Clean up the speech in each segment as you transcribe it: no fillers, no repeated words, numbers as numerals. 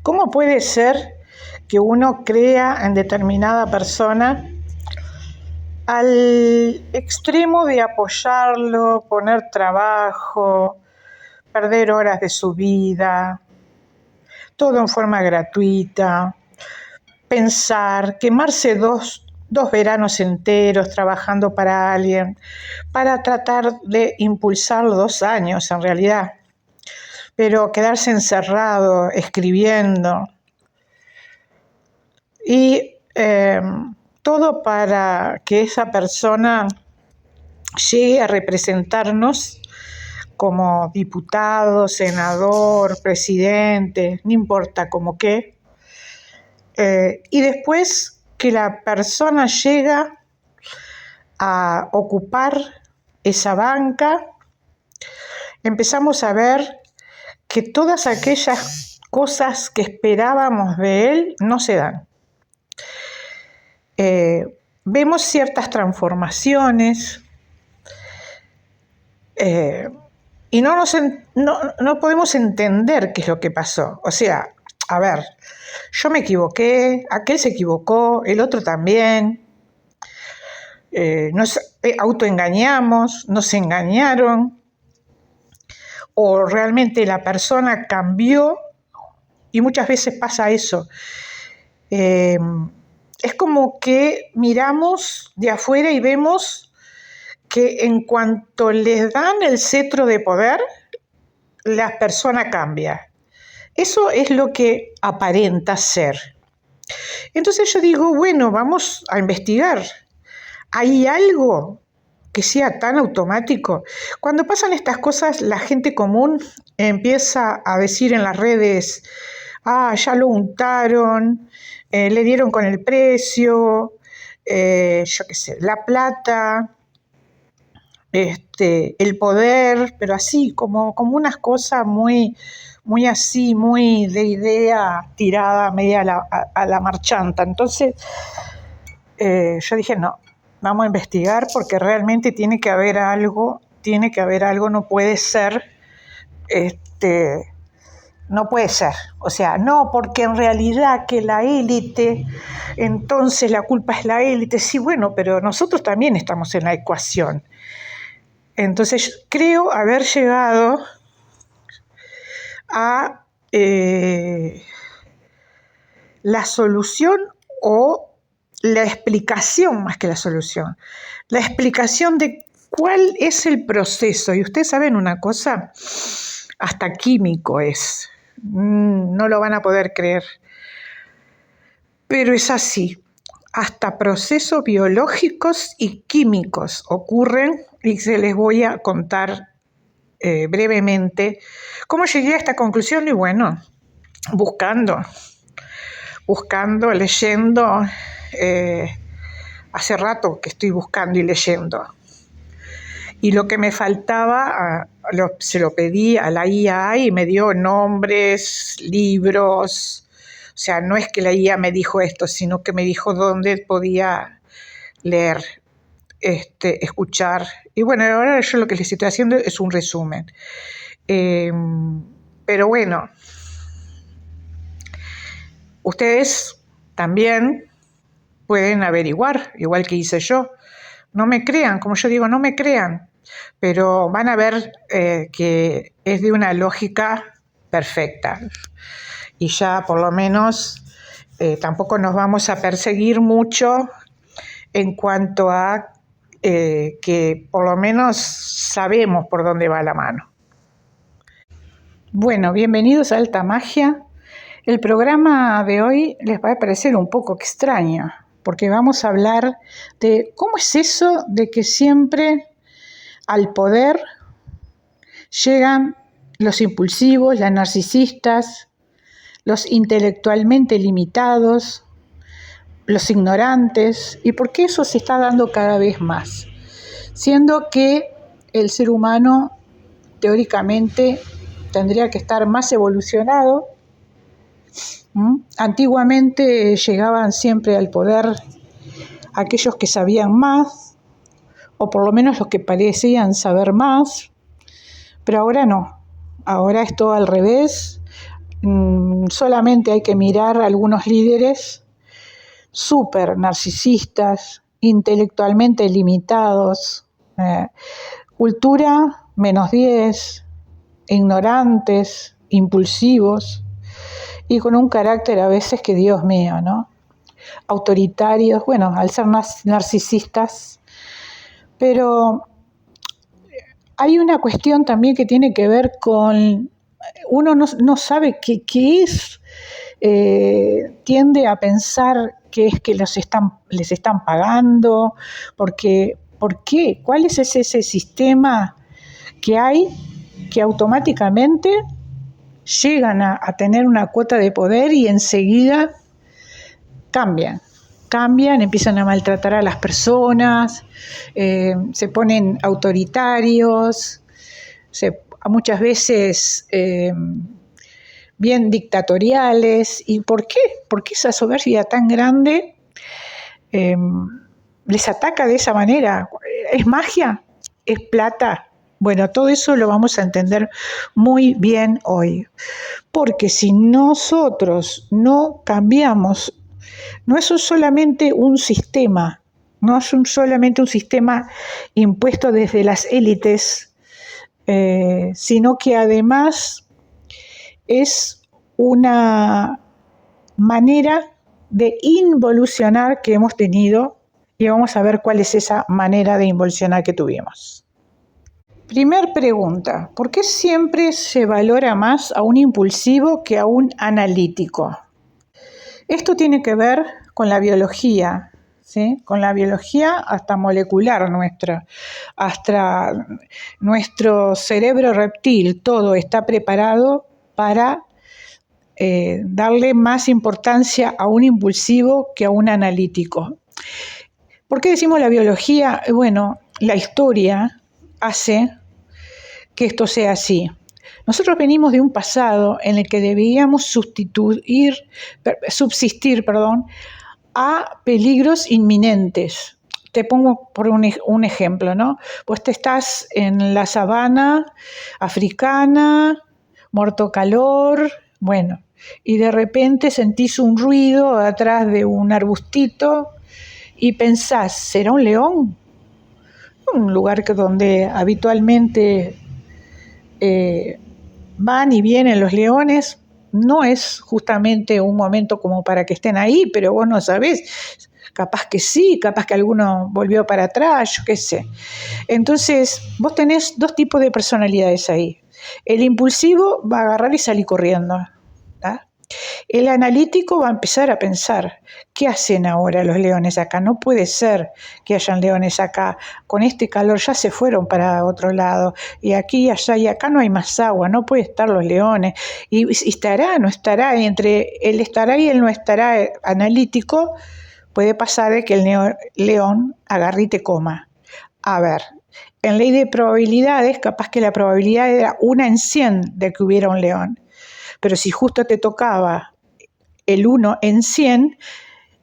¿Cómo puede ser que uno crea en determinada persona al extremo de apoyarlo, poner trabajo, perder horas de su vida, todo en forma gratuita, pensar, quemarse dos veranos enteros trabajando para alguien, para tratar de impulsar 2 años en realidad, pero quedarse encerrado, escribiendo, y todo para que esa persona llegue a representarnos como diputado, senador, presidente, no importa como qué, y después que la persona llega a ocupar esa banca, empezamos a ver que todas aquellas cosas que esperábamos de él no se dan. Vemos ciertas transformaciones y no podemos entender qué es lo que pasó. O sea, a ver, yo me equivoqué, aquel se equivocó, el otro también. Nos autoengañamos, nos engañaron, o realmente la persona cambió, y muchas veces pasa eso. Es como que miramos de afuera y vemos que en cuanto les dan el cetro de poder, la persona cambia. Eso es lo que aparenta ser. Entonces yo digo, bueno, vamos a investigar. ¿Hay algo que sea tan automático? Cuando pasan estas cosas, la gente común empieza a decir en las redes, ya lo untaron, le dieron con el precio, yo qué sé, la plata, el poder, pero así, como unas cosas muy así, muy de idea tirada media a la marchanta. Entonces, yo dije, no, vamos a investigar porque realmente tiene que haber algo, no puede ser, no puede ser. O sea, no, porque en realidad que la élite, entonces la culpa es la élite. Sí, bueno, pero nosotros también estamos en la ecuación. Entonces, creo haber llegado a la solución o la explicación más que la solución. La explicación de cuál es el proceso. Y ustedes saben una cosa, hasta químico es. No lo van a poder creer. Pero es así. Hasta procesos biológicos y químicos ocurren y se les voy a contar brevemente cómo llegué a esta conclusión. Y bueno, buscando, leyendo, hace rato que estoy buscando y leyendo. Y lo que me faltaba, se lo pedí a la IA y me dio nombres, libros. O sea, no es que la IA me dijo esto, sino que me dijo dónde podía leer, escuchar. Y bueno, ahora yo lo que les estoy haciendo es un resumen. Pero bueno, ustedes también pueden averiguar, igual que hice yo. No me crean, como yo digo, no me crean, pero van a ver que es de una lógica perfecta. Y ya por lo menos tampoco nos vamos a perseguir mucho en cuanto a que por lo menos sabemos por dónde va la mano. Bueno, bienvenidos a Alta Magia. El programa de hoy les va a parecer un poco extraño, porque vamos a hablar de cómo es eso de que siempre al poder llegan los impulsivos, los narcisistas, los intelectualmente limitados, los ignorantes, y por qué eso se está dando cada vez más, siendo que el ser humano teóricamente tendría que estar más evolucionado. Antiguamente llegaban siempre al poder aquellos que sabían más, o por lo menos los que parecían saber más, pero ahora no, ahora es todo al revés. Solamente hay que mirar a algunos líderes súper narcisistas, intelectualmente limitados, cultura -10, ignorantes, impulsivos y con un carácter a veces que Dios mío, ¿no? Autoritarios, bueno, al ser narcisistas, pero hay una cuestión también que tiene que ver con, uno no sabe qué es, tiende a pensar que es que les están pagando, porque, ¿por qué? ¿Cuál es ese sistema que hay que automáticamente llegan a tener una cuota de poder y enseguida cambian, empiezan a maltratar a las personas, se ponen autoritarios, muchas veces bien dictatoriales? ¿Y por qué? ¿Por qué esa soberbia tan grande les ataca de esa manera? ¿Es magia? ¿Es plata? Bueno, todo eso lo vamos a entender muy bien hoy, porque si nosotros no cambiamos, no es solamente un sistema, no es solamente un sistema impuesto desde las élites, sino que además es una manera de involucionar que hemos tenido, y vamos a ver cuál es esa manera de involucionar que tuvimos. Primer pregunta, ¿por qué siempre se valora más a un impulsivo que a un analítico? Esto tiene que ver con la biología, ¿sí? Con la biología hasta molecular nuestra, hasta nuestro cerebro reptil, todo está preparado para darle más importancia a un impulsivo que a un analítico. ¿Por qué decimos la biología? Bueno, la historia hace que esto sea así. Nosotros venimos de un pasado en el que debíamos subsistir a peligros inminentes. Te pongo por un ejemplo, ¿no? Pues te estás en la sabana africana, muerto calor, bueno, y de repente sentís un ruido atrás de un arbustito y pensás, ¿será un león? Un lugar donde habitualmente van y vienen los leones, no es justamente un momento como para que estén ahí, pero vos no sabés, capaz que sí, capaz que alguno volvió para atrás, yo qué sé. Entonces, vos tenés dos tipos de personalidades ahí. El impulsivo va a agarrar y salir corriendo, ¿tá? El analítico va a empezar a pensar, ¿qué hacen ahora los leones acá? No puede ser que hayan leones acá. Con este calor ya se fueron para otro lado. Y aquí, allá y acá no hay más agua. No puede estar los leones. Y estará, no estará. Y entre el estará y el no estará analítico, puede pasar de que el león agarre y te coma. A ver, en ley de probabilidades, capaz que la probabilidad era 1 en 100 de que hubiera un león. Pero si justo te tocaba el 1 en 100,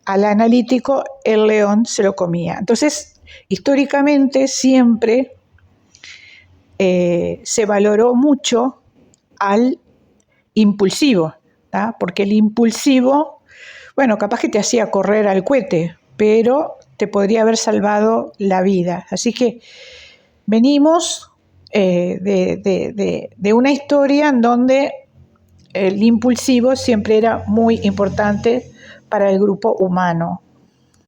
al analítico el león se lo comía. Entonces, históricamente siempre se valoró mucho al impulsivo, ¿tá? Porque el impulsivo, bueno, capaz que te hacía correr al cohete, pero te podría haber salvado la vida. Así que venimos de una historia en donde el impulsivo siempre era muy importante para el grupo humano.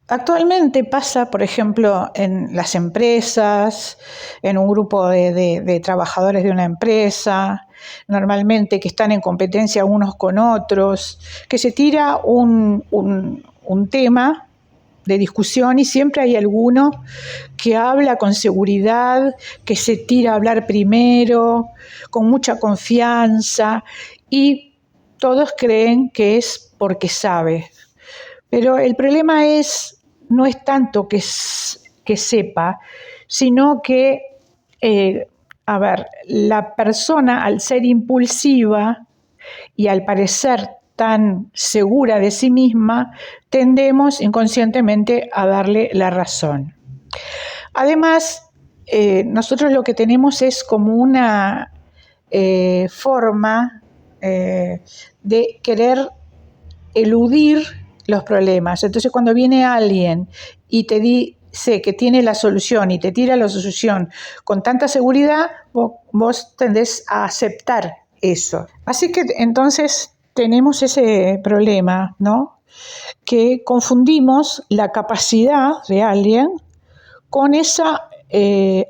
Actualmente pasa, por ejemplo, en las empresas, en un grupo de trabajadores de una empresa, normalmente que están en competencia unos con otros, que se tira un tema de discusión y siempre hay alguno que habla con seguridad, que se tira a hablar primero, con mucha confianza, y todos creen que es porque sabe. Pero el problema no es tanto que sepa, sino que, la persona al ser impulsiva y al parecer tan segura de sí misma, tendemos inconscientemente a darle la razón. Además, nosotros lo que tenemos es como una forma de querer eludir los problemas. Entonces, cuando viene alguien y te dice que tiene la solución y te tira la solución con tanta seguridad, vos tendés a aceptar eso. Así que entonces tenemos ese problema, ¿no? Que confundimos la capacidad de alguien con esa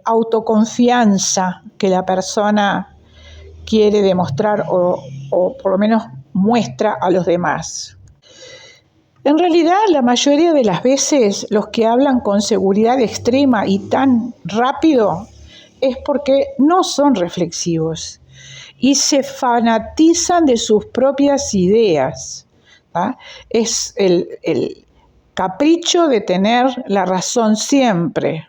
autoconfianza que la persona quiere demostrar o por lo menos muestra a los demás. En realidad, la mayoría de las veces los que hablan con seguridad extrema y tan rápido es porque no son reflexivos y se fanatizan de sus propias ideas. ¿Ah? Es el capricho de tener la razón siempre.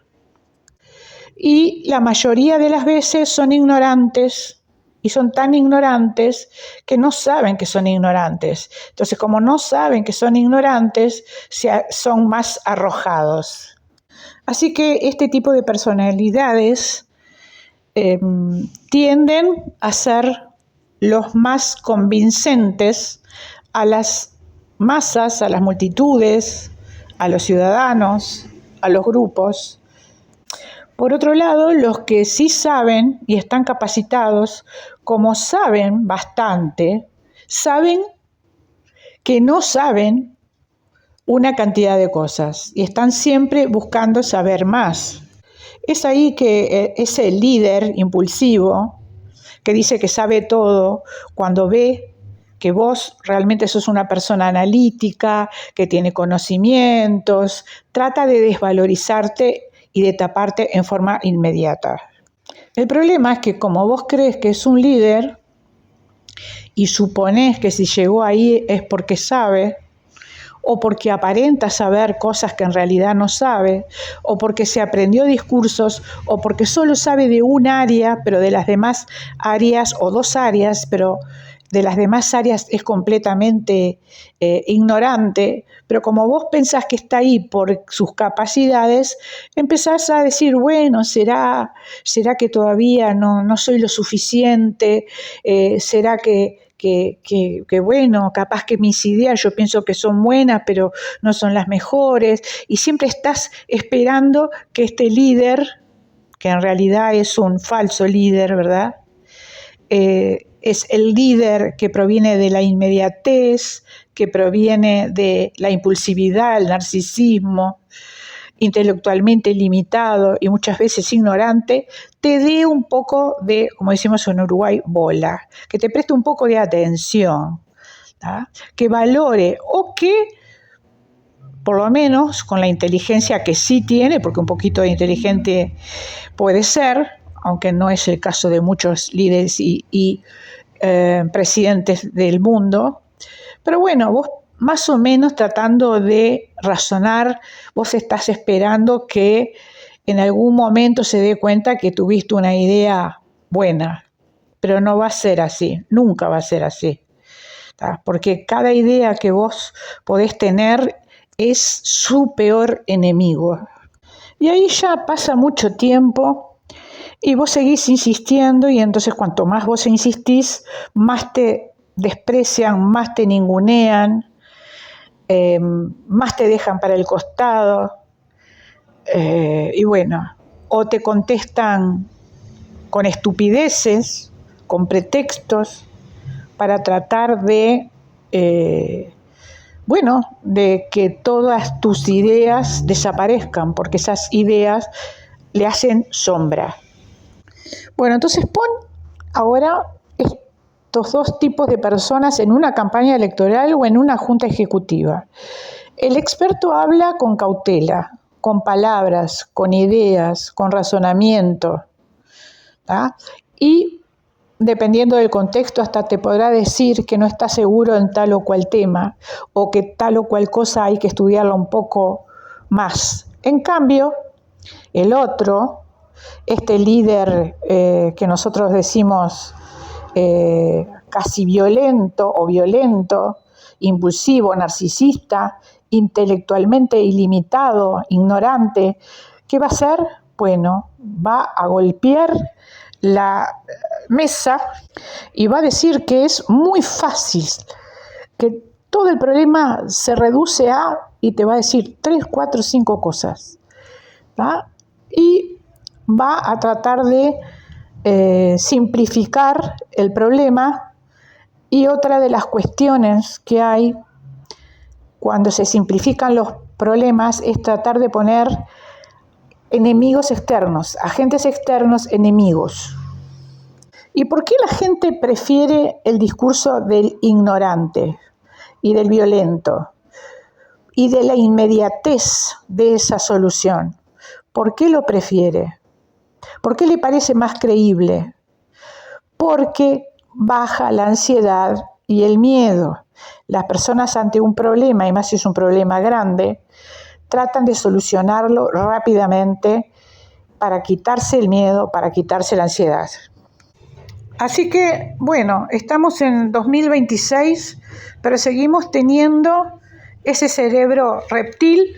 Y la mayoría de las veces son ignorantes y son tan ignorantes que no saben que son ignorantes. Entonces, como no saben que son ignorantes, son más arrojados. Así que este tipo de personalidades tienden a ser los más convincentes a las masas, a las multitudes, a los ciudadanos, a los grupos. Por otro lado, los que sí saben y están capacitados, como saben bastante, saben que no saben una cantidad de cosas y están siempre buscando saber más. Es ahí que ese líder impulsivo que dice que sabe todo, cuando ve que vos realmente sos una persona analítica, que tiene conocimientos, trata de desvalorizarte y de taparte en forma inmediata. El problema es que como vos crees que es un líder y suponés que si llegó ahí es porque sabe, o porque aparenta saber cosas que en realidad no sabe, o porque se aprendió discursos, o porque solo sabe de un área, pero de las demás áreas, o dos áreas, pero de las demás áreas es completamente ignorante, pero como vos pensás que está ahí por sus capacidades, empezás a decir, bueno, ¿será que todavía no soy lo suficiente? ¿Será que bueno, capaz que mis ideas yo pienso que son buenas, pero no son las mejores? Y siempre estás esperando que este líder, que en realidad es un falso líder, ¿verdad? Es el líder que proviene de la inmediatez, que proviene de la impulsividad, el narcisismo, intelectualmente limitado y muchas veces ignorante, te dé un poco de, como decimos en Uruguay, bola, que te preste un poco de atención, ¿tá? Que valore o que, por lo menos con la inteligencia que sí tiene, porque un poquito de inteligente puede ser, aunque no es el caso de muchos líderes y presidentes del mundo, pero bueno, vos más o menos tratando de razonar, vos estás esperando que en algún momento se dé cuenta que tuviste una idea buena, pero no va a ser así, nunca va a ser así, ¿tá? Porque cada idea que vos podés tener es su peor enemigo. Y ahí ya pasa mucho tiempo y vos seguís insistiendo, y entonces cuanto más vos insistís, más te desprecian, más te ningunean, más te dejan para el costado, y bueno, o te contestan con estupideces, con pretextos, para tratar de, de que todas tus ideas desaparezcan, porque esas ideas le hacen sombra. Bueno, entonces pon ahora estos dos tipos de personas en una campaña electoral o en una junta ejecutiva. El experto habla con cautela, con palabras, con ideas, con razonamiento, ¿tá? Y dependiendo del contexto hasta te podrá decir que no está seguro en tal o cual tema o que tal o cual cosa hay que estudiarla un poco más. En cambio, el otro, este líder que nosotros decimos casi violento o violento, impulsivo, narcisista, intelectualmente ilimitado, ignorante, ¿qué va a hacer? Bueno, va a golpear la mesa y va a decir que es muy fácil, que todo el problema se reduce a, y te va a decir 3, 4, 5 cosas, ¿tá? Y va a tratar de simplificar el problema. Y otra de las cuestiones que hay cuando se simplifican los problemas es tratar de poner enemigos externos, agentes externos, enemigos. ¿Y por qué la gente prefiere el discurso del ignorante y del violento y de la inmediatez de esa solución? ¿Por qué lo prefiere? ¿Por qué le parece más creíble? Porque baja la ansiedad y el miedo. Las personas ante un problema, y más si es un problema grande, tratan de solucionarlo rápidamente para quitarse el miedo, para quitarse la ansiedad. Así que, bueno, estamos en 2026, pero seguimos teniendo ese cerebro reptil,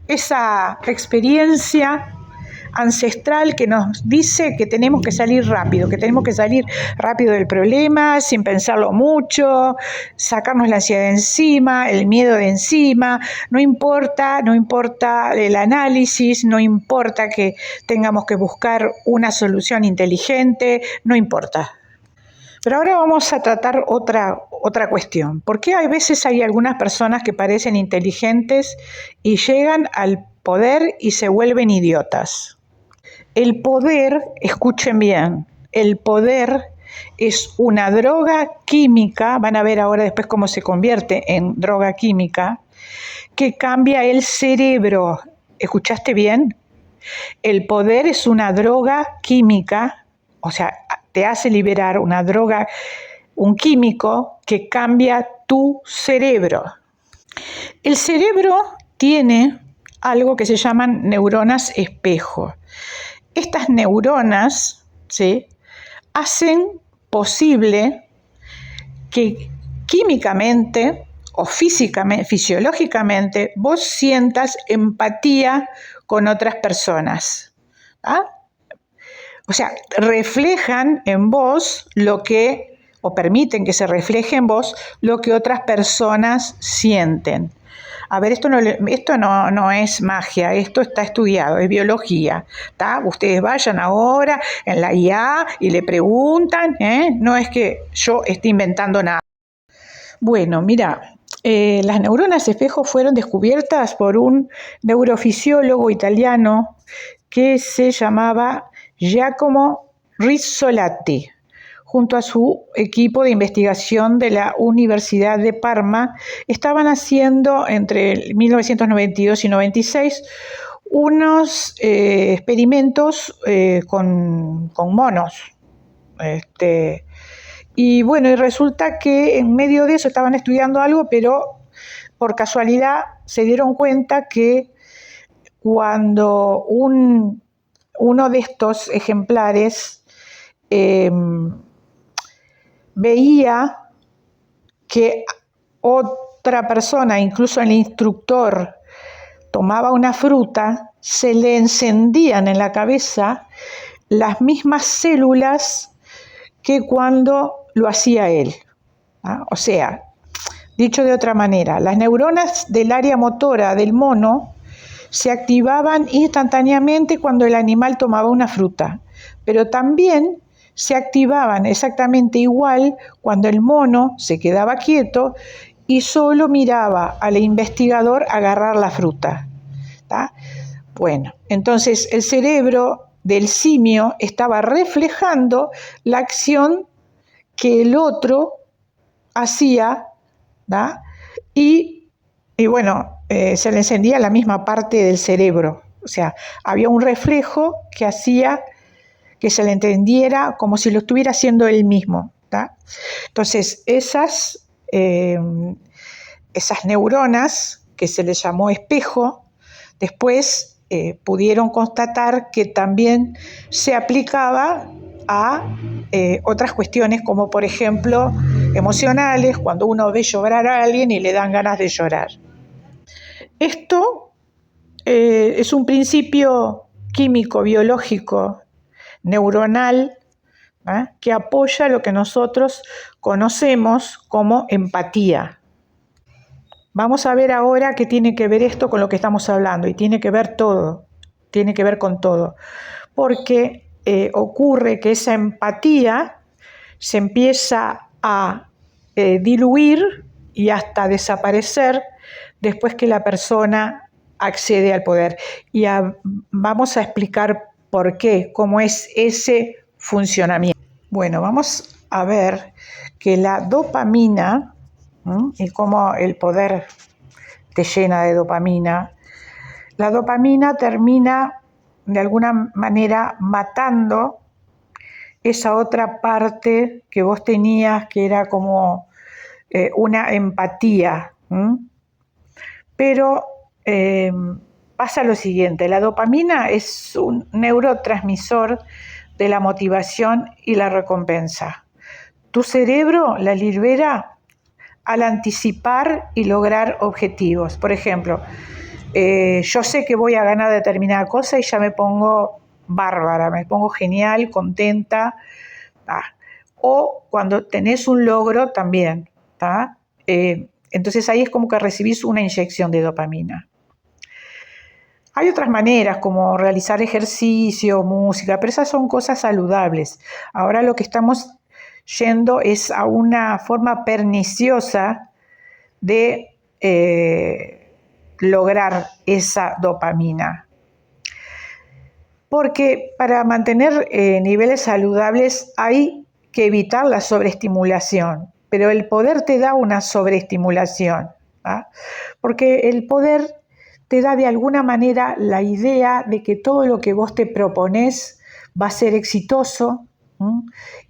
esa experiencia ancestral que nos dice que tenemos que salir rápido del problema, sin pensarlo mucho, sacarnos la ansiedad de encima, el miedo de encima, no importa el análisis, no importa que tengamos que buscar una solución inteligente, no importa. Pero ahora vamos a tratar otra cuestión. ¿Por qué a veces hay algunas personas que parecen inteligentes y llegan al poder y se vuelven idiotas? El poder, escuchen bien, el poder es una droga química, van a ver ahora después cómo se convierte en droga química, que cambia el cerebro. ¿Escuchaste bien? El poder es una droga química, o sea, te hace liberar una droga, un químico que cambia tu cerebro. El cerebro tiene algo que se llaman neuronas espejo. Estas neuronas, ¿sí?, hacen posible que químicamente o fisiológicamente vos sientas empatía con otras personas. ¿Ah? O sea, reflejan en vos o permiten que se refleje en vos lo que otras personas sienten. A ver, esto no es magia, esto está estudiado, es biología, ¿tá? Ustedes vayan ahora en la IA y le preguntan, no es que yo esté inventando nada. Bueno, mira, las neuronas espejo fueron descubiertas por un neurofisiólogo italiano que se llamaba Giacomo Rizzolatti, junto a su equipo de investigación de la Universidad de Parma. Estaban haciendo entre 1992 y 96 unos experimentos con monos. Y bueno, y resulta que en medio de eso estaban estudiando algo, pero por casualidad se dieron cuenta que cuando uno de estos ejemplares veía que otra persona, incluso el instructor, tomaba una fruta, se le encendían en la cabeza las mismas células que cuando lo hacía él. O sea, dicho de otra manera, las neuronas del área motora del mono se activaban instantáneamente cuando el animal tomaba una fruta, pero también se activaban exactamente igual cuando el mono se quedaba quieto y solo miraba al investigador agarrar la fruta. ¿Tá? Bueno, entonces el cerebro del simio estaba reflejando la acción que el otro hacía, ¿tá? Y bueno, se le encendía la misma parte del cerebro. O sea, había un reflejo que hacía que se le entendiera como si lo estuviera haciendo él mismo, ¿tá? Entonces, esas neuronas, que se les llamó espejo, después pudieron constatar que también se aplicaba a otras cuestiones, como por ejemplo emocionales, cuando uno ve llorar a alguien y le dan ganas de llorar. Esto es un principio químico, biológico, neuronal, que apoya lo que nosotros conocemos como empatía. Vamos a ver ahora qué tiene que ver esto con lo que estamos hablando, y tiene que ver con todo, porque ocurre que esa empatía se empieza a diluir y hasta desaparecer después que la persona accede al poder. Y vamos a explicar por qué, cómo es ese funcionamiento. Bueno, vamos a ver que la dopamina, y cómo el poder te llena de dopamina. La dopamina termina de alguna manera matando esa otra parte que vos tenías, que era como una empatía. Pero pasa lo siguiente: la dopamina es un neurotransmisor de la motivación y la recompensa. Tu cerebro la libera al anticipar y lograr objetivos. Por ejemplo, yo sé que voy a ganar determinada cosa y ya me pongo bárbara, me pongo genial, contenta. O cuando tenés un logro también. Entonces ahí es como que recibís una inyección de dopamina. Hay otras maneras como realizar ejercicio, música, pero esas son cosas saludables. Ahora lo que estamos yendo es a una forma perniciosa de lograr esa dopamina. Porque para mantener niveles saludables hay que evitar la sobreestimulación, pero el poder te da una sobreestimulación, porque el poder te da de alguna manera la idea de que todo lo que vos te propones va a ser exitoso,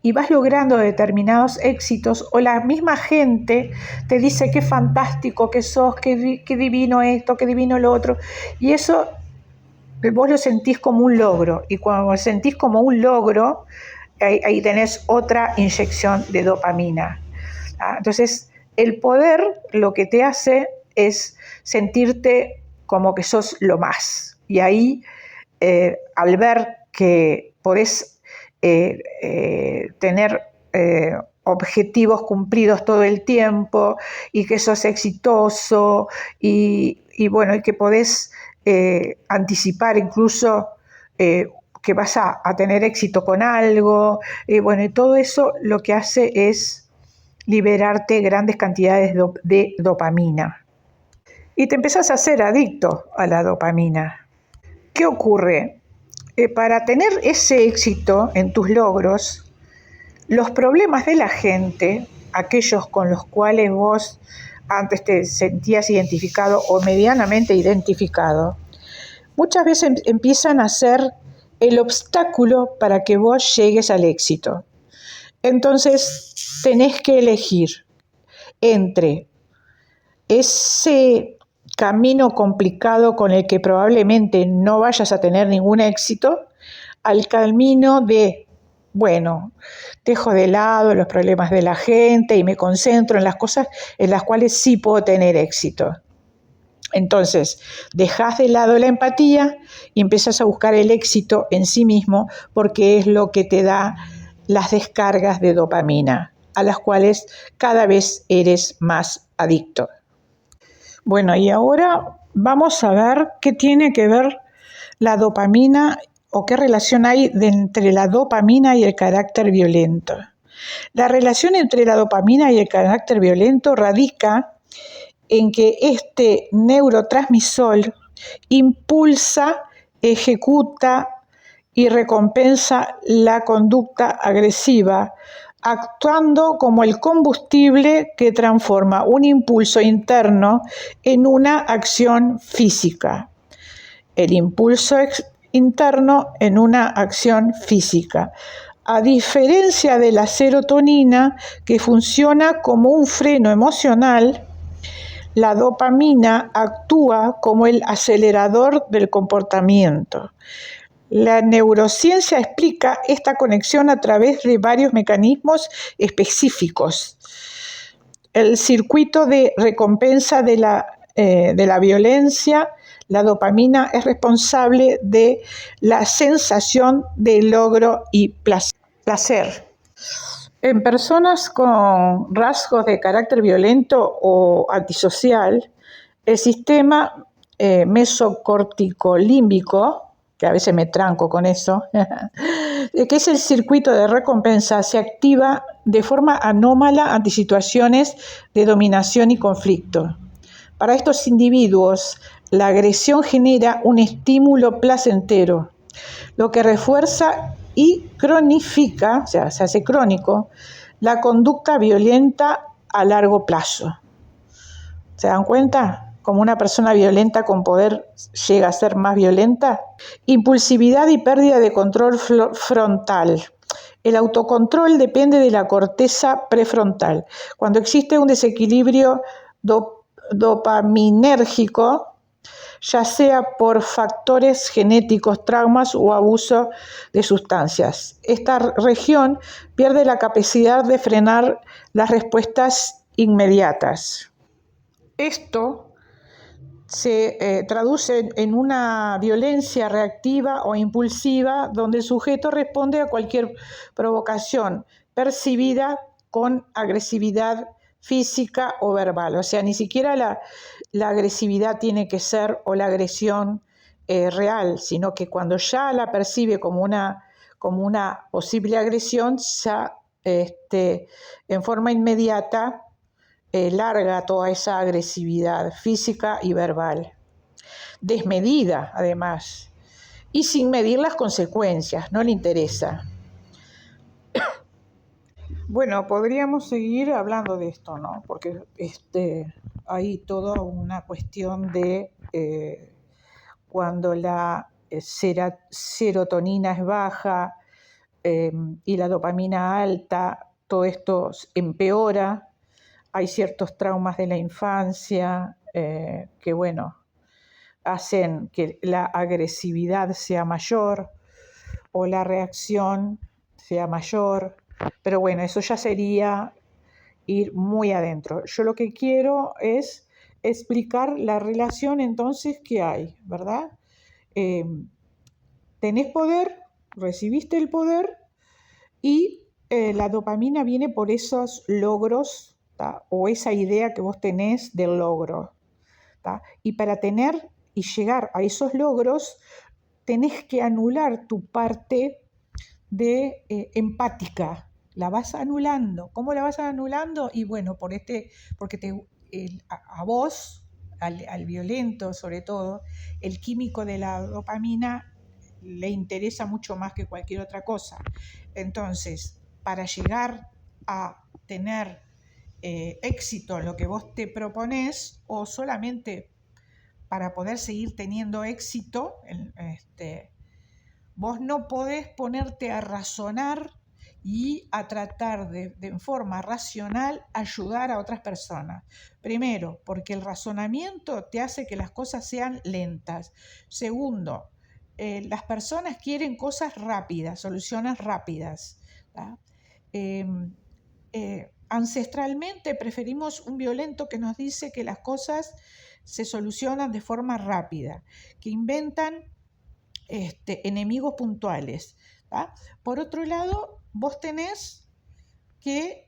y vas logrando determinados éxitos, o la misma gente te dice qué fantástico que sos, qué divino esto, qué divino lo otro, y eso vos lo sentís como un logro, y cuando lo sentís como un logro, ahí tenés otra inyección de dopamina. Entonces, el poder lo que te hace es sentirte como que sos lo más, y ahí al ver que podés tener objetivos cumplidos todo el tiempo, y que sos exitoso, y bueno, y que podés anticipar incluso que vas a tener éxito con algo, bueno, y todo eso lo que hace es liberarte grandes cantidades de dopamina. Y te empezás a hacer adicto a la dopamina. ¿Qué ocurre? Para tener ese éxito en tus logros, los problemas de la gente, aquellos con los cuales vos antes te sentías identificado o medianamente identificado, muchas veces empiezan a ser el obstáculo para que vos llegues al éxito. Entonces tenés que elegir entre ese camino complicado con el que probablemente no vayas a tener ningún éxito, al camino de, bueno, dejo de lado los problemas de la gente y me concentro en las cosas en las cuales sí puedo tener éxito. Entonces, dejás de lado la empatía y empiezas a buscar el éxito en sí mismo, porque es lo que te da las descargas de dopamina, a las cuales cada vez eres más adicto. Bueno, y ahora vamos a ver qué tiene que ver la dopamina, o qué relación hay entre la dopamina y el carácter violento. La relación entre la dopamina y el carácter violento radica en que este neurotransmisor impulsa, ejecuta y recompensa la conducta agresiva, actuando como el combustible que transforma un impulso interno en una acción física. El impulso interno en una acción física. A diferencia de la serotonina, que funciona como un freno emocional, la dopamina actúa como el acelerador del comportamiento. La neurociencia explica esta conexión a través de varios mecanismos específicos. El circuito de recompensa de la violencia, La dopamina es responsable de la sensación de logro y placer. En personas con rasgos de carácter violento o antisocial, el sistema mesocorticolímbico, que a veces me tranco con eso, que es el circuito de recompensa, se activa de forma anómala ante situaciones de dominación y conflicto. Para estos individuos, la agresión genera un estímulo placentero, lo que refuerza y cronifica, o sea, se hace crónico, la conducta violenta a largo plazo. ¿Se dan cuenta? Como una persona violenta con poder llega a ser más violenta. Impulsividad y pérdida de control frontal. El autocontrol depende de la corteza prefrontal. Cuando existe un desequilibrio dopaminérgico, ya sea por factores genéticos, traumas o abuso de sustancias, esta región pierde la capacidad de frenar las respuestas inmediatas. Esto se traduce en una violencia reactiva o impulsiva donde el sujeto responde a cualquier provocación percibida con agresividad física o verbal. O sea, ni siquiera la agresividad tiene que ser o la agresión real, sino que cuando ya la percibe como una posible agresión, ya en forma inmediata larga toda esa agresividad física y verbal, desmedida además, y sin medir las consecuencias, no le interesa. Bueno, podríamos seguir hablando de esto, ¿no? Porque hay toda una cuestión de cuando la serotonina es baja y la dopamina alta, todo esto empeora. Hay ciertos traumas de la infancia que, bueno, hacen que la agresividad sea mayor o la reacción sea mayor. Pero bueno, eso ya sería ir muy adentro. Yo lo que quiero es explicar la relación entonces que hay, ¿verdad? Tenés poder, recibiste el poder y la dopamina viene por esos logros, ¿tá? O esa idea que vos tenés del logro, ¿tá? Y para tener y llegar a esos logros, tenés que anular tu parte de empática. La vas anulando. ¿Cómo la vas anulando? Y bueno, porque a vos, al violento sobre todo, el químico de la dopamina le interesa mucho más que cualquier otra cosa. Entonces, para llegar a tener éxito en lo que vos te proponés, o solamente para poder seguir teniendo éxito, vos no podés ponerte a razonar y a tratar de en forma racional ayudar a otras personas. Primero, porque el razonamiento te hace que las cosas sean lentas. Segundo, las personas quieren cosas rápidas, soluciones rápidas. Ancestralmente preferimos un violento que nos dice que las cosas se solucionan de forma rápida, que inventan enemigos puntuales. ¿tá? Por otro lado, vos tenés que,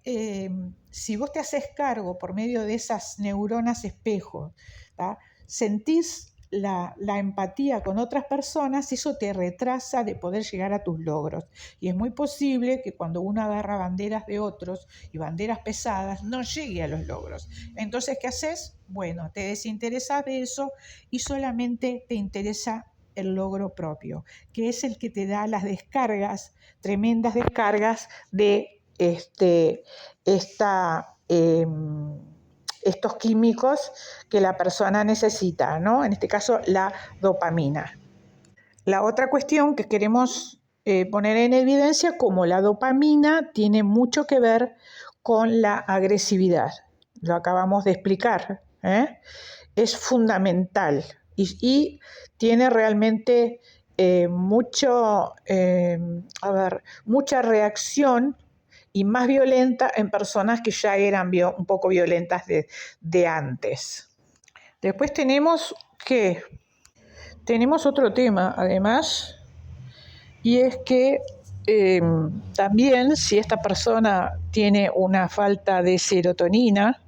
si vos te haces cargo por medio de esas neuronas espejo, ¿tá? Sentís la empatía con otras personas, eso te retrasa de poder llegar a tus logros. Y es muy posible que cuando uno agarra banderas de otros y banderas pesadas, no llegue a los logros. Entonces, ¿qué haces? Bueno, te desinteresas de eso y solamente te interesa el logro propio, que es el que te da las descargas, tremendas descargas de estos químicos que la persona necesita, ¿no? En este caso, la dopamina. La otra cuestión que queremos poner en evidencia, como la dopamina tiene mucho que ver con la agresividad. Lo acabamos de explicar, es fundamental y tiene realmente mucha reacción y más violenta en personas que ya eran un poco violentas de antes. Después tenemos que tenemos otro tema, además, y es que también si esta persona tiene una falta de serotonina,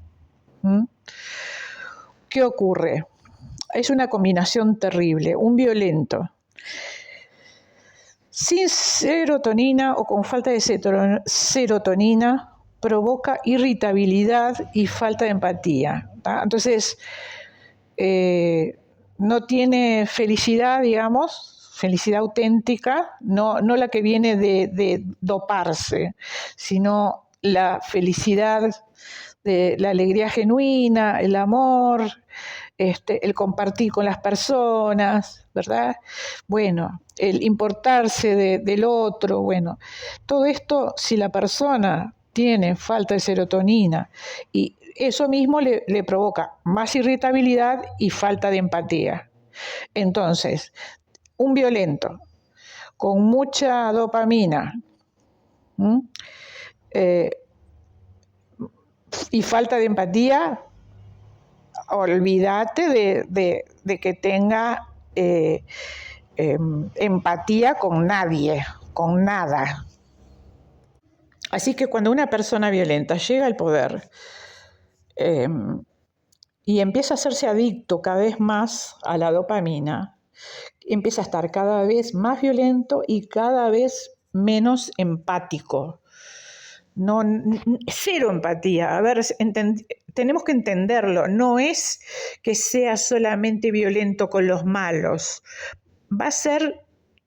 ¿qué ocurre? Es una combinación terrible, un violento. Sin serotonina o con falta de serotonina provoca irritabilidad y falta de empatía, ¿tá? Entonces, no tiene felicidad, digamos, felicidad auténtica, no la que viene de doparse, sino la felicidad de la alegría genuina, el amor, el compartir con las personas, ¿verdad? Bueno, el importarse del otro, bueno, todo esto, si la persona tiene falta de serotonina y eso mismo le provoca más irritabilidad y falta de empatía. Entonces, un violento con mucha dopamina y falta de empatía, olvídate de que tenga empatía con nadie, con nada. Así que cuando una persona violenta llega al poder y empieza a hacerse adicto cada vez más a la dopamina, empieza a estar cada vez más violento y cada vez menos empático. No, cero empatía. A ver, tenemos que entenderlo. No es que sea solamente violento con los malos. Va a ser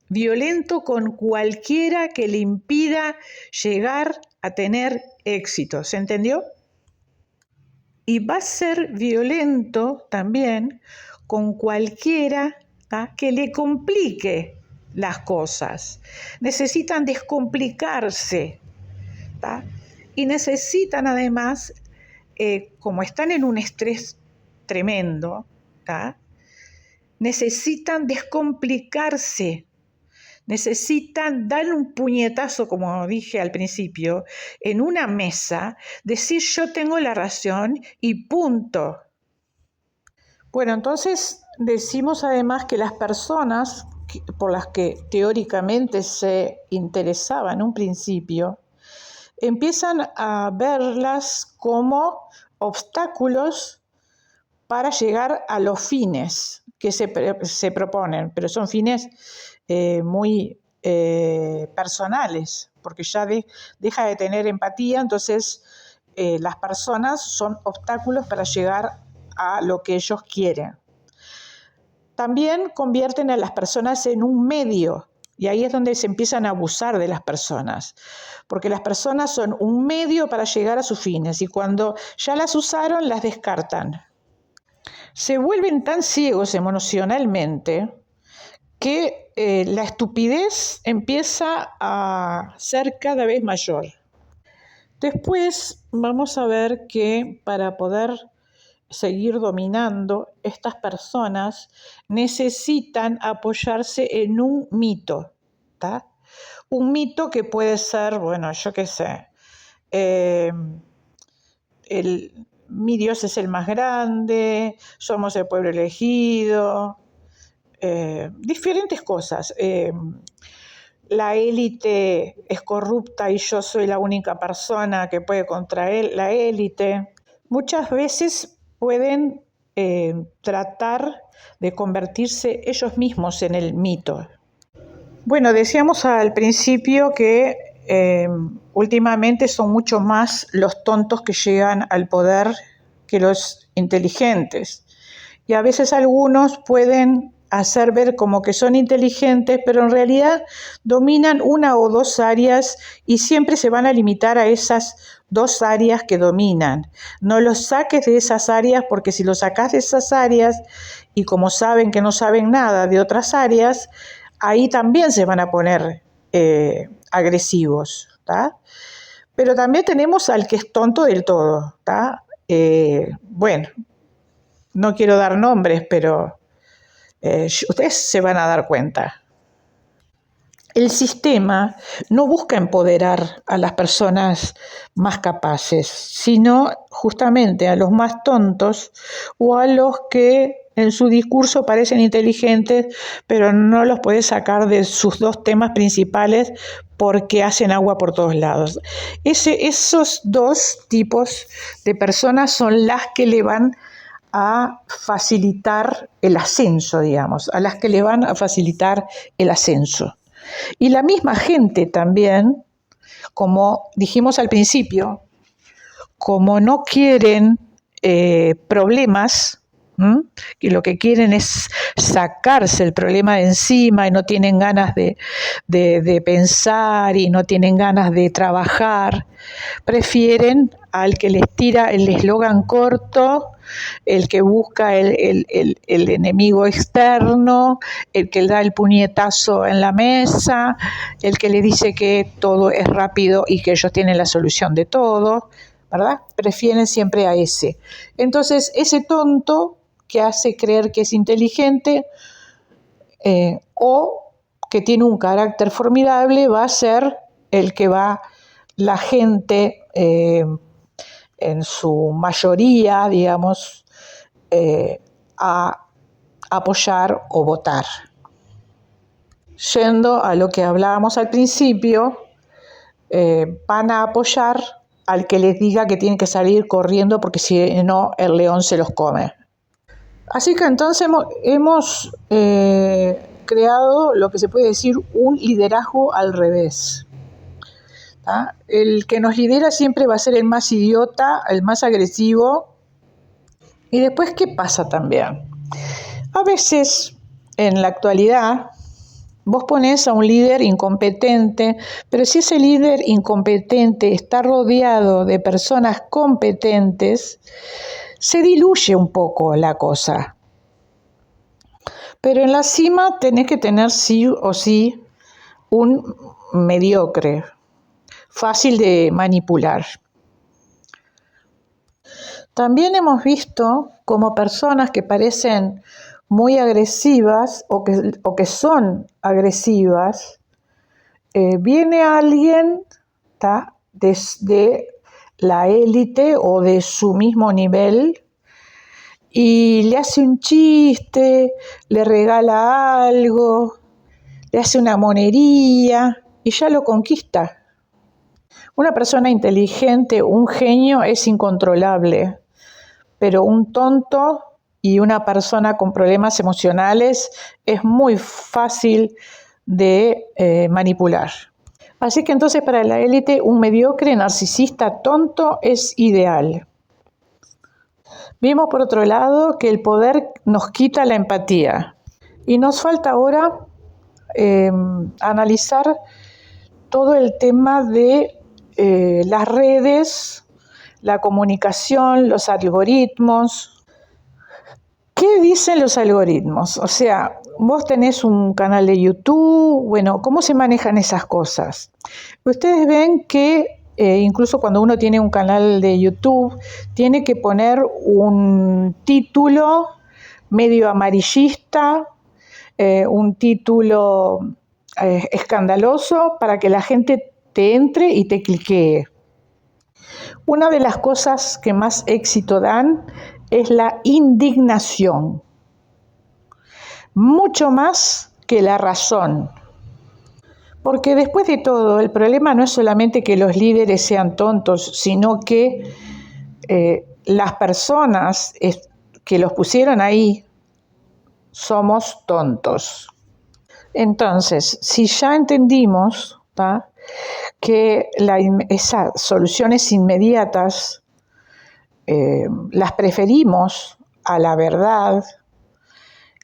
violento con cualquiera que le impida llegar a tener éxito. ¿Se entendió? Y va a ser violento también con cualquiera que le complique las cosas. Necesitan descomplicarse. Y necesitan además, como están en un estrés tremendo, necesitan descomplicarse, necesitan dar un puñetazo, como dije al principio, en una mesa, decir yo tengo la razón y punto. Bueno, entonces decimos además que las personas por las que teóricamente se interesaba en un principio, empiezan a verlas como obstáculos para llegar a los fines que se proponen, pero son fines muy personales, porque ya deja de tener empatía, entonces las personas son obstáculos para llegar a lo que ellos quieren. También convierten a las personas en un medio, y ahí es donde se empiezan a abusar de las personas, porque las personas son un medio para llegar a sus fines y cuando ya las usaron, las descartan. Se vuelven tan ciegos emocionalmente que la estupidez empieza a ser cada vez mayor. Después vamos a ver que para poder seguir dominando, estas personas necesitan apoyarse en un mito, ¿tá? Un mito que puede ser, bueno, yo qué sé, mi Dios es el más grande, somos el pueblo elegido, diferentes cosas. La élite es corrupta y yo soy la única persona que puede contra la élite. Muchas veces pueden tratar de convertirse ellos mismos en el mito. Bueno, decíamos al principio que últimamente son mucho más los tontos que llegan al poder que los inteligentes. Y a veces algunos pueden hacer ver como que son inteligentes, pero en realidad dominan una o dos áreas y siempre se van a limitar a esas dos áreas que dominan. No los saques de esas áreas porque si los sacas de esas áreas y como saben que no saben nada de otras áreas, ahí también se van a poner agresivos, ¿tá? Pero también tenemos al que es tonto del todo, ¿tá? Bueno, no quiero dar nombres, pero ustedes se van a dar cuenta. El sistema no busca empoderar a las personas más capaces, sino justamente a los más tontos o a los que en su discurso parecen inteligentes, pero no los puedes sacar de sus dos temas principales porque hacen agua por todos lados. Esos dos tipos de personas son las que le van a facilitar el ascenso, digamos, a las que le van a facilitar el ascenso. Y la misma gente también, como dijimos al principio, como no quieren problemas, que lo que quieren es sacarse el problema de encima y no tienen ganas de pensar y no tienen ganas de trabajar, prefieren al que les tira el eslogan corto, el que busca el enemigo externo, el que le da el puñetazo en la mesa, el que le dice que todo es rápido y que ellos tienen la solución de todo, ¿verdad? Prefieren siempre a ese. Entonces, ese tonto que hace creer que es inteligente o que tiene un carácter formidable va a ser el que va la gente en su mayoría, digamos, a apoyar o votar. Yendo a lo que hablábamos al principio, van a apoyar al que les diga que tienen que salir corriendo porque si no el león se los come. Así que entonces hemos creado lo que se puede decir un liderazgo al revés. ¿Ah? El que nos lidera siempre va a ser el más idiota, el más agresivo. Y después, ¿qué pasa también? A veces, en la actualidad, vos ponés a un líder incompetente, pero si ese líder incompetente está rodeado de personas competentes, se diluye un poco la cosa. Pero en la cima tenés que tener sí o sí un mediocre, fácil de manipular. También hemos visto como personas que parecen muy agresivas o que son agresivas, viene alguien desde la élite o de su mismo nivel y le hace un chiste, le regala algo, le hace una monería y ya lo conquista. Una persona inteligente, un genio, es incontrolable, pero un tonto y una persona con problemas emocionales es muy fácil de manipular. Así que entonces para la élite un mediocre, narcisista, tonto es ideal. Vimos por otro lado que el poder nos quita la empatía y nos falta ahora analizar todo el tema de las redes, la comunicación, los algoritmos. ¿Qué dicen los algoritmos? O sea, vos tenés un canal de YouTube, bueno, ¿cómo se manejan esas cosas? Ustedes ven que incluso cuando uno tiene un canal de YouTube, tiene que poner un título medio amarillista, un título escandaloso para que la gente te entre y te cliquee. Una de las cosas que más éxito dan es la indignación, mucho más que la razón. Porque después de todo, el problema no es solamente que los líderes sean tontos, sino que las personas que los pusieron ahí somos tontos. Entonces, si ya entendimos que esas soluciones inmediatas las preferimos a la verdad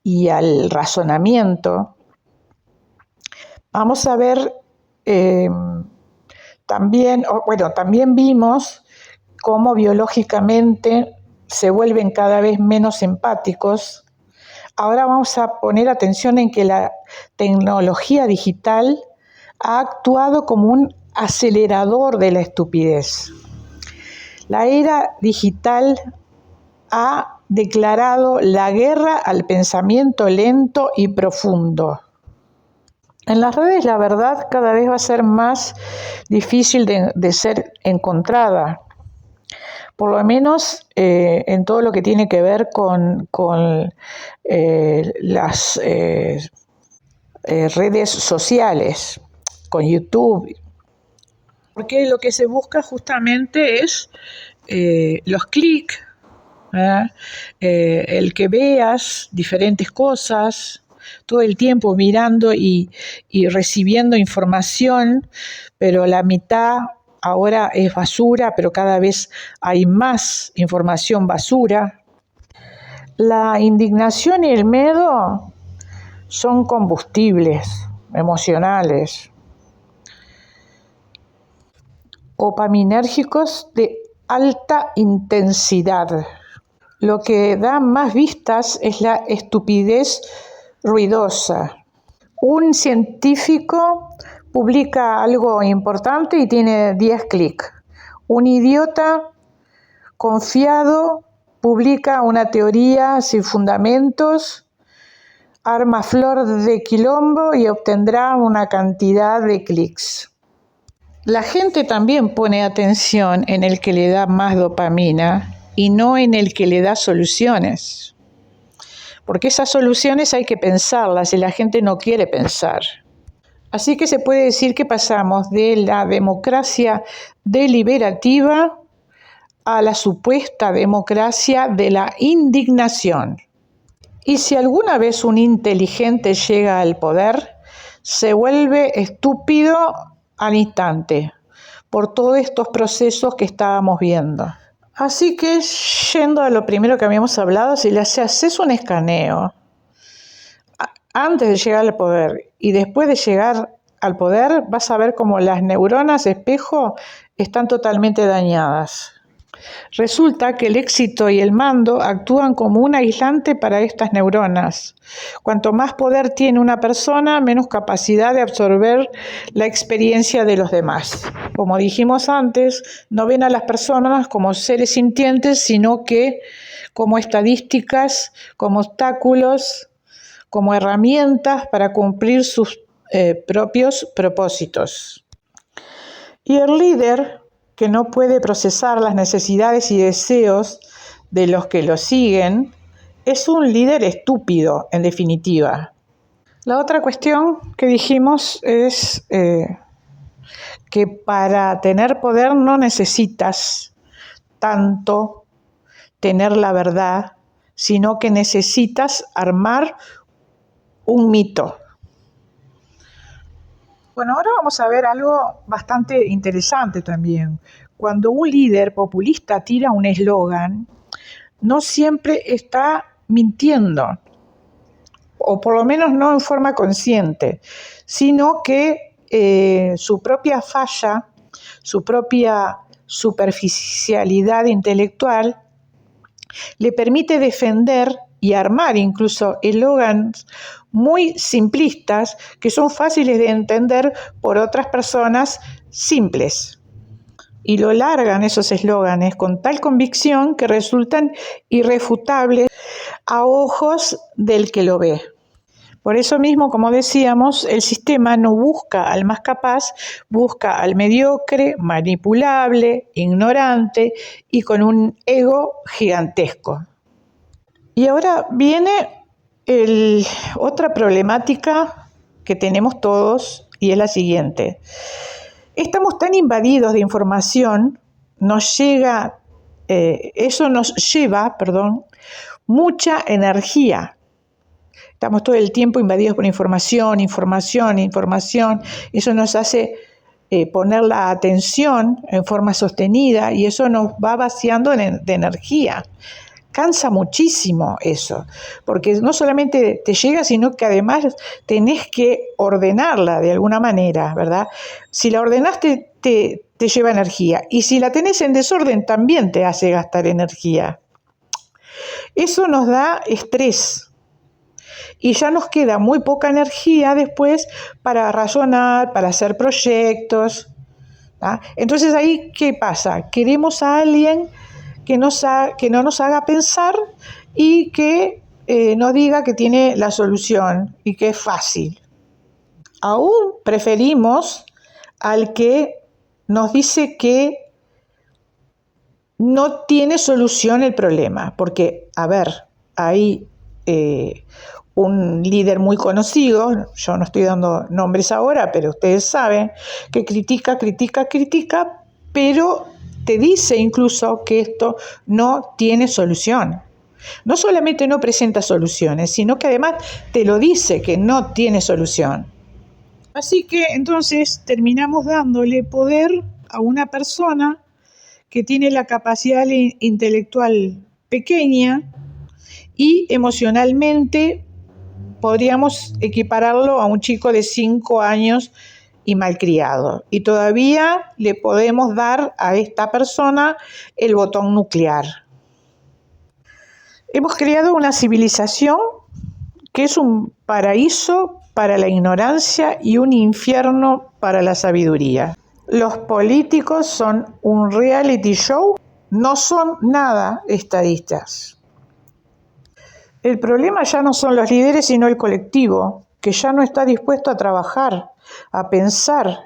y al razonamiento, vamos a ver también vimos cómo biológicamente se vuelven cada vez menos empáticos. Ahora vamos a poner atención en que la tecnología digital ha actuado como un acelerador de la estupidez. La era digital ha declarado la guerra al pensamiento lento y profundo. En las redes la verdad cada vez va a ser más difícil de ser encontrada, por lo menos en todo lo que tiene que ver con las redes sociales, con YouTube, porque lo que se busca justamente es los clics, el que veas diferentes cosas todo el tiempo mirando y recibiendo información, pero la mitad ahora es basura, pero cada vez hay más información basura. La indignación y el miedo son combustibles emocionales dopaminérgicos de alta intensidad. Lo que da más vistas es la estupidez ruidosa. Un científico publica algo importante y tiene 10 clics. Un idiota confiado publica una teoría sin fundamentos, arma flor de quilombo y obtendrá una cantidad de clics. La gente también pone atención en el que le da más dopamina y no en el que le da soluciones. Porque esas soluciones hay que pensarlas y la gente no quiere pensar. Así que se puede decir que pasamos de la democracia deliberativa a la supuesta democracia de la indignación. Y si alguna vez un inteligente llega al poder, se vuelve estúpido al instante por todos estos procesos que estábamos viendo. Así que, yendo a lo primero que habíamos hablado, si le haces un escaneo antes de llegar al poder y después de llegar al poder, vas a ver cómo las neuronas espejo están totalmente dañadas. Resulta que el éxito y el mando actúan como un aislante para estas neuronas. Cuanto más poder tiene una persona, menos capacidad de absorber la experiencia de los demás. Como dijimos antes, no ven a las personas como seres sintientes, sino que como estadísticas, como obstáculos, como herramientas para cumplir sus propios propósitos. Y el líder, que no puede procesar las necesidades y deseos de los que lo siguen, es un líder estúpido, en definitiva. La otra cuestión que dijimos es que para tener poder no necesitas tanto tener la verdad, sino que necesitas armar un mito. Bueno, ahora vamos a ver algo bastante interesante también. Cuando un líder populista tira un eslogan, no siempre está mintiendo, o por lo menos no en forma consciente, sino que su propia falla, su propia superficialidad intelectual le permite defender y armar incluso eslogans muy simplistas que son fáciles de entender por otras personas simples. Y lo largan esos eslóganes con tal convicción que resultan irrefutables a ojos del que lo ve. Por eso mismo, como decíamos, el sistema no busca al más capaz, busca al mediocre, manipulable, ignorante y con un ego gigantesco. Y ahora viene otra problemática que tenemos todos y es la siguiente. Estamos tan invadidos de información, eso nos lleva mucha energía. Estamos todo el tiempo invadidos por información. Eso nos hace poner la atención en forma sostenida y eso nos va vaciando de energía. Cansa muchísimo eso, porque no solamente te llega, sino que además tenés que ordenarla de alguna manera, ¿verdad? Si la ordenaste, te lleva energía. Y si la tenés en desorden, también te hace gastar energía. Eso nos da estrés. Y ya nos queda muy poca energía después para razonar, para hacer proyectos. Entonces ahí, ¿qué pasa? Queremos a alguien que no nos haga pensar y que nos diga que tiene la solución y que es fácil. Aún preferimos al que nos dice que no tiene solución el problema, porque, a ver, hay un líder muy conocido, yo no estoy dando nombres ahora, pero ustedes saben, que critica, pero te dice incluso que esto no tiene solución. No solamente no presenta soluciones, sino que además te lo dice que no tiene solución. Así que entonces terminamos dándole poder a una persona que tiene la capacidad intelectual pequeña y emocionalmente podríamos equipararlo a un chico de 5 años y malcriado. Y todavía le podemos dar a esta persona el botón nuclear. Hemos creado una civilización que es un paraíso para la ignorancia y un infierno para la sabiduría. Los políticos son un reality show, no son nada estadistas. El problema ya no son los líderes, sino el colectivo, que ya no está dispuesto a trabajar, a pensar.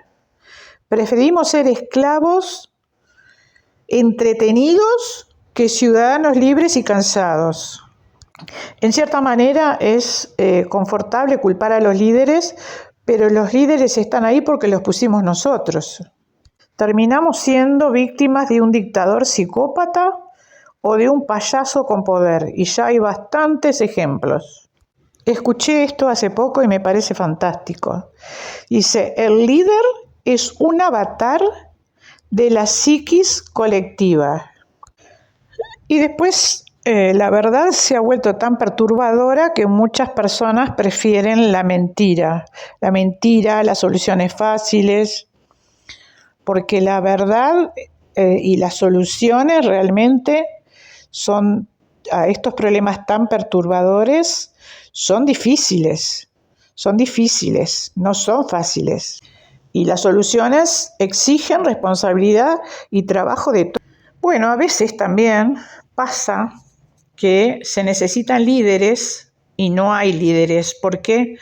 Preferimos ser esclavos entretenidos que ciudadanos libres y cansados. En cierta manera es confortable culpar a los líderes, pero los líderes están ahí porque los pusimos nosotros. Terminamos siendo víctimas de un dictador psicópata o de un payaso con poder, y ya hay bastantes ejemplos. Escuché esto hace poco y me parece fantástico. Dice, el líder es un avatar de la psiquis colectiva. Y después, la verdad se ha vuelto tan perturbadora que muchas personas prefieren la mentira, las soluciones fáciles, porque la verdad y las soluciones realmente son a estos problemas tan perturbadores, son difíciles, no son fáciles. Y las soluciones exigen responsabilidad y trabajo de todos. Bueno, a veces también pasa que se necesitan líderes y no hay líderes. ¿Por qué?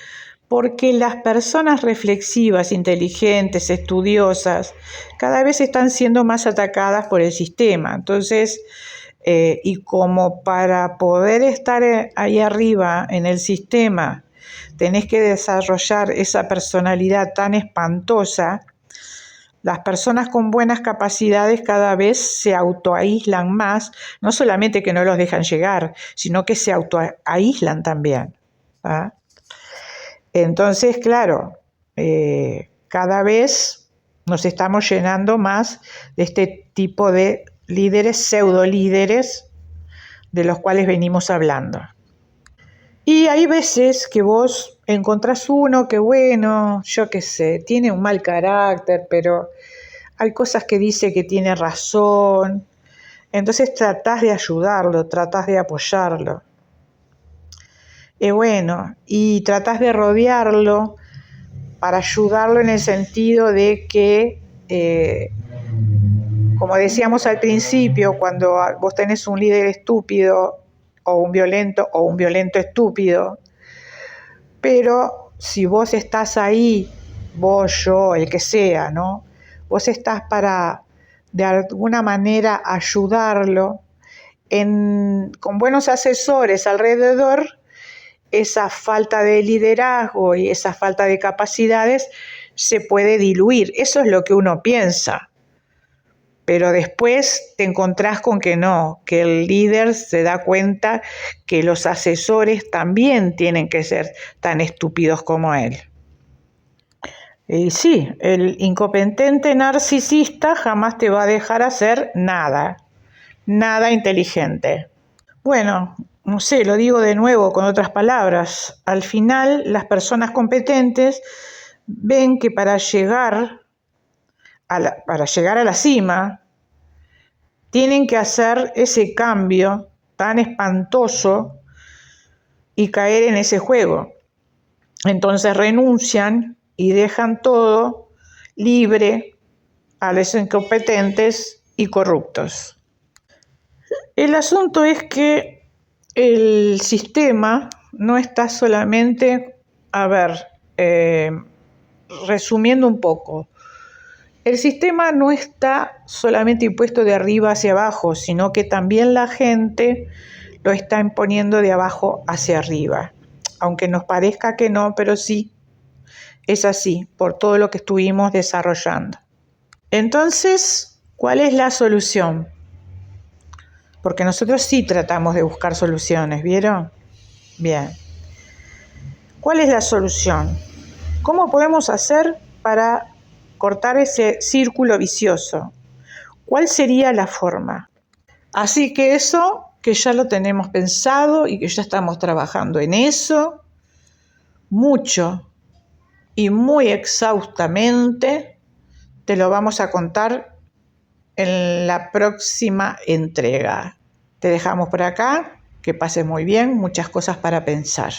Porque las personas reflexivas, inteligentes, estudiosas, cada vez están siendo más atacadas por el sistema. Entonces, y como para poder estar ahí arriba en el sistema, tenés que desarrollar esa personalidad tan espantosa, las personas con buenas capacidades cada vez se autoaíslan más, no solamente que no los dejan llegar, sino que se autoaíslan también. ¿Ah? Entonces, claro, cada vez nos estamos llenando más de este tipo de líderes, pseudolíderes, de los cuales venimos hablando. Y hay veces que vos encontrás uno que, bueno, yo qué sé, tiene un mal carácter, pero hay cosas que dice que tiene razón. Entonces tratás de ayudarlo, tratás de apoyarlo. Bueno, y tratás de rodearlo para ayudarlo en el sentido de que, como decíamos al principio, cuando vos tenés un líder estúpido o un violento estúpido, pero si vos estás ahí, vos, yo, el que sea, ¿no? Vos estás para, de alguna manera, ayudarlo, con buenos asesores alrededor, esa falta de liderazgo y esa falta de capacidades se puede diluir. Eso es lo que uno piensa. Pero después te encontrás con que no, que el líder se da cuenta que los asesores también tienen que ser tan estúpidos como él. Y sí, el incompetente narcisista jamás te va a dejar hacer nada inteligente. Bueno, no sé, lo digo de nuevo con otras palabras. Al final, las personas competentes ven que para llegar a la cima, tienen que hacer ese cambio tan espantoso y caer en ese juego. Entonces renuncian y dejan todo libre a los incompetentes y corruptos. El asunto es que el sistema no está solamente, resumiendo un poco, El sistema no está solamente impuesto de arriba hacia abajo, sino que también la gente lo está imponiendo de abajo hacia arriba. Aunque nos parezca que no, pero sí, es así, por todo lo que estuvimos desarrollando. Entonces, ¿cuál es la solución? Porque nosotros sí tratamos de buscar soluciones, ¿vieron? Bien. ¿Cuál es la solución? ¿Cómo podemos hacer para cortar ese círculo vicioso? ¿Cuál sería la forma? Así que eso, que ya lo tenemos pensado y que ya estamos trabajando en eso, mucho y muy exhaustamente, te lo vamos a contar en la próxima entrega. Te dejamos por acá, que pases muy bien, muchas cosas para pensar.